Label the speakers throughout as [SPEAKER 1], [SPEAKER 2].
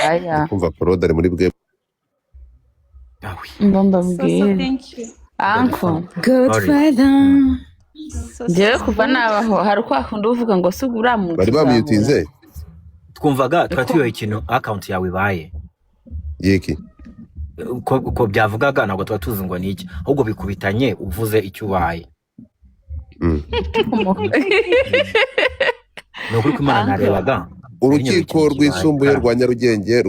[SPEAKER 1] aya
[SPEAKER 2] kumva Claude ari muri bwe
[SPEAKER 1] mbambabwira
[SPEAKER 3] thank you.
[SPEAKER 1] anko
[SPEAKER 4] Godfather.
[SPEAKER 1] njyewe kuva nabaho hari uko akunda uvuga ngo si uramuntu
[SPEAKER 2] bari bamuyutinze
[SPEAKER 5] twumvaga twatuyoye ikintu account yawe ibaye
[SPEAKER 2] yeki
[SPEAKER 5] ko byavugaga ntabwo tuba tuzi ngo ni iki ahubwo bikubitanye uvuze icyo ubaye ni ukuri ko Imana narebaga
[SPEAKER 2] urukiko rwisumbuye rwa Nyarugenge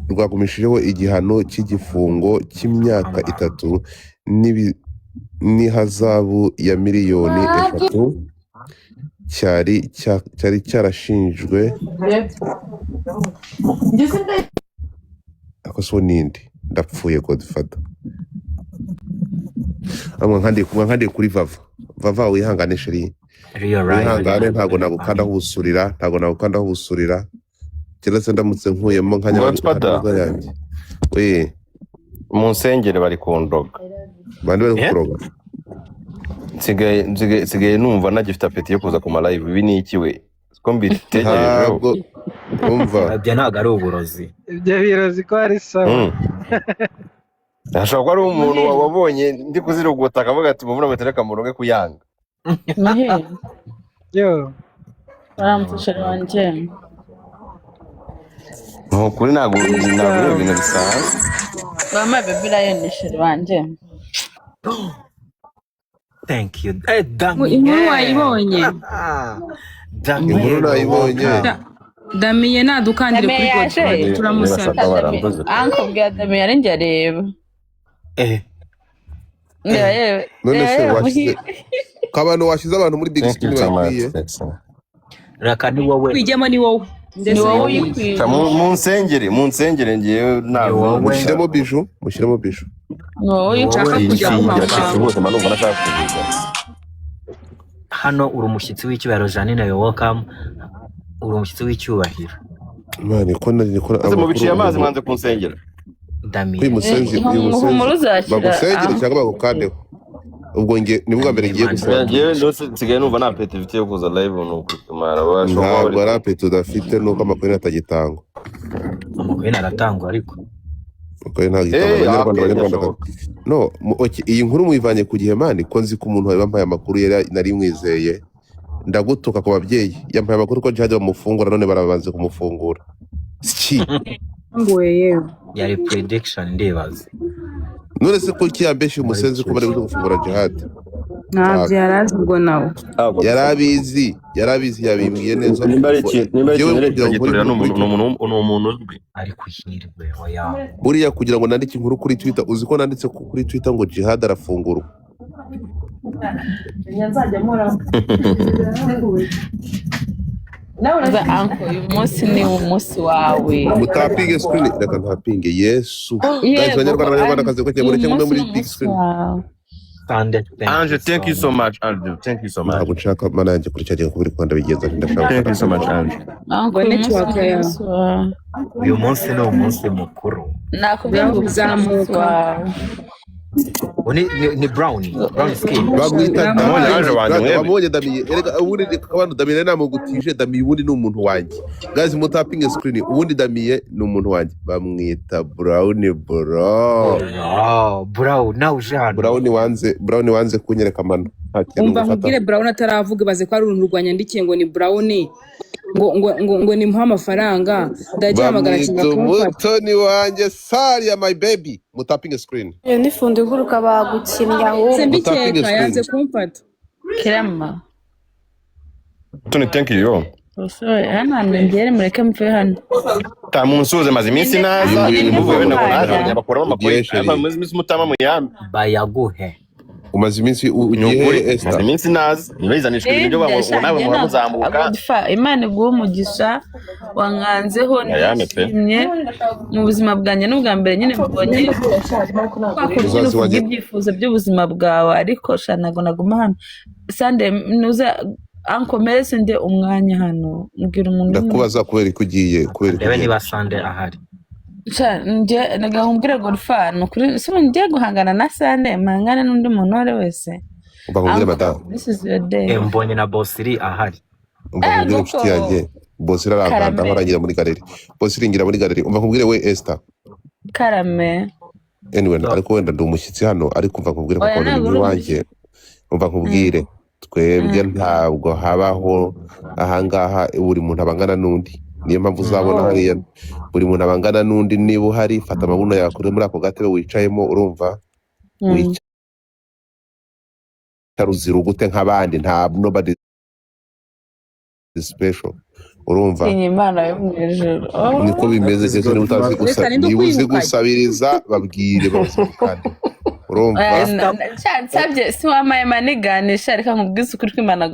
[SPEAKER 2] rwagumishijeho igihano cy'igifungo cy'imyaka 3 n'ihazabu ya miliyoni 3 cyari cyarashinjwe akoso nindi ndapfuye Godfather amwe nkandi kuri vava wihangane sheri wihangane ntago nagukandaho ubusurira keretse ndamutse nkuyemo nkanyamaza yanjye we
[SPEAKER 6] mu nsengere bari kundoga
[SPEAKER 2] bandi bari kuroga
[SPEAKER 6] nsigaye numva nagifite apeti yo kuza ku ma live ibi ni iki we ko mbitegerejeho
[SPEAKER 2] umva
[SPEAKER 5] bya ntago ari uburozi
[SPEAKER 7] ibyo birozi ko ari sawa
[SPEAKER 6] ashobora kuba ari umuntu wabonye ndi kuzirugota akavuga ati muvuna mutereka muroge kuyanga
[SPEAKER 7] yo
[SPEAKER 1] baramufasha wanje
[SPEAKER 6] nukuri ntabwo ibintu bisanzwe
[SPEAKER 1] mama bebira yeneshere wanje
[SPEAKER 5] thank you
[SPEAKER 4] Inkuru wayibonye
[SPEAKER 2] inkuru nayibonye
[SPEAKER 4] Damiye nadukandire kuri Godfather turamusaba
[SPEAKER 1] anko bwa Damiye yarenje areba
[SPEAKER 2] none se washize kabano washize abantu muri big screen bakwiye
[SPEAKER 5] raka ni wowe
[SPEAKER 4] kwijyamo ni wowe
[SPEAKER 6] mu nsengere ngiye ntabwo
[SPEAKER 2] mushyiremo biju
[SPEAKER 1] nshaka
[SPEAKER 4] kujya
[SPEAKER 5] hano uri umushyitsi w'icyubahiro Janine yo welcome uri umushyitsi w'icyubahiro
[SPEAKER 2] mane ko
[SPEAKER 6] mu biciye amazi mwanze kunsengera
[SPEAKER 5] Damiye
[SPEAKER 2] bagusengere cyangwa bagukandeho ubwo nibwo mbere ngiye
[SPEAKER 6] gusenga ngiye nsigaye numva nta petivite yo kuza live n'ukumara
[SPEAKER 2] ntabwo ari apeti udafite nuko amakuru atagitangwa
[SPEAKER 5] amakuru aratangwa ariko
[SPEAKER 2] no iyi nkuru muyivanye ku gihe mani ko nzi ko umuntu wampaye amakuru nari mwizeye ndagutuka ku babyeyi yampaye amakuru ko Jihad bamufungura none barabanze kumufungura
[SPEAKER 5] yari prediction ndibaza
[SPEAKER 2] none se ko kiyambeshe umusenzi ko bari gufungura Jihad
[SPEAKER 4] ntabyo yarazi ubwo nawe
[SPEAKER 2] yarabizi yabimbwiye neza
[SPEAKER 6] nimba umuntu uzwi
[SPEAKER 5] ari kuhirwe oya
[SPEAKER 2] buriya kugira ngo nandike inkuru kuri Twitter uzi ko nanditse kuri Twitter ngo Jihad arafungurwa
[SPEAKER 1] nzajya mura nawe anko uyu munsi ni umunsi wawe
[SPEAKER 2] mutapinge screen reka ntapinge Yesu guys abanyarwanda kaze ko muri big screen
[SPEAKER 6] Ange, thank you so much, Ange. Thank you so much.
[SPEAKER 2] Ntabwo nshaka mana yanjye kuri cyane kubiri Rwanda bigenza ndashaka.
[SPEAKER 6] Thank you so much, Ange.
[SPEAKER 5] Uyu munsi ni umunsi mukuru.
[SPEAKER 1] Nakubwiye ngo uzamuka.
[SPEAKER 5] Ni brown skin.
[SPEAKER 2] Bamwita Damiye. Erega ubundi kabano Damiye namugutije Damiye ubundi ni umuntu wanjye. Guys mutapinge screen ubundi Damiye ni umuntu wanjye. Bamwita Brown bro.
[SPEAKER 5] Brown nawe ujana.
[SPEAKER 2] Brown wanze kunyereka amano.
[SPEAKER 4] Umva nkubwire Brown ataravuga baze ko ari uruntu rwanyandikiye ngo ni Brown. ngo ni muha amafaranga ndagihamagara
[SPEAKER 2] kimwe Tony wanje Saria my baby mutapinge screen
[SPEAKER 3] iyo ni fundi guruka bagukinya
[SPEAKER 4] aho mbikeka yanze kumfata
[SPEAKER 1] kirama
[SPEAKER 6] Tony thank you
[SPEAKER 1] hano ngere mureke mve hano
[SPEAKER 6] tamunsuze maze iminsi naza muvuye na bonara bakora amakuru iminsi mutama mu yambi
[SPEAKER 5] bayaguhe
[SPEAKER 2] umaze iminsi ugiye
[SPEAKER 6] Esther iminsi nazi nibizanishwe ibintu byo nawe muzamuka
[SPEAKER 1] Imana iguha umugisha wanganzeho nimye mu buzima bwanjye n'ubwa mbere nyine mbonye kwakugira ibyifuzo by'ubuzima bwawe ariko shanago naguma hano Sunday nuza ankomerese nde umwanya hano mbwira umuntu
[SPEAKER 2] ndakubaza kubera ikugiye
[SPEAKER 5] rebe niba Sunday ahari
[SPEAKER 1] nje nagahumbira Godfather nukuri so ngiye guhangana na Sunday mangana n'undi muntu wese wese
[SPEAKER 2] ubakubwira madam
[SPEAKER 1] this is your day
[SPEAKER 5] mbonye na boss iri ahari
[SPEAKER 2] ubakubwira inshuti yanjye boss iraranganda
[SPEAKER 1] Karame.
[SPEAKER 2] barangira muri galeri boss iringira muri galeri umva nkubwire we Esther
[SPEAKER 1] karame
[SPEAKER 2] anyway ariko wenda ndi umushyitsi hano ariko umva nkubwire ko
[SPEAKER 1] Oya,
[SPEAKER 2] ni
[SPEAKER 1] ntabwo uri
[SPEAKER 2] wanjye umva nkubwire twebwe ntabwo habaho ahangaha buri muntu abangana n'undi niyo mpamvu uzabona hariya buri muntu abangana n'undi niba uhari fata amabuno yakure muri ako gatebe wicayemo urumva wicara uzira ugute nk'abandi nta nobody special urumva
[SPEAKER 1] tinya imana yo mu ijuru
[SPEAKER 2] niko bimeze cyese niba utazi gusa niba uzi gusabiriza babwire babasabikane urumva
[SPEAKER 1] nsabye si wamaye maniganisha reka nkubwize ukuri kw'imana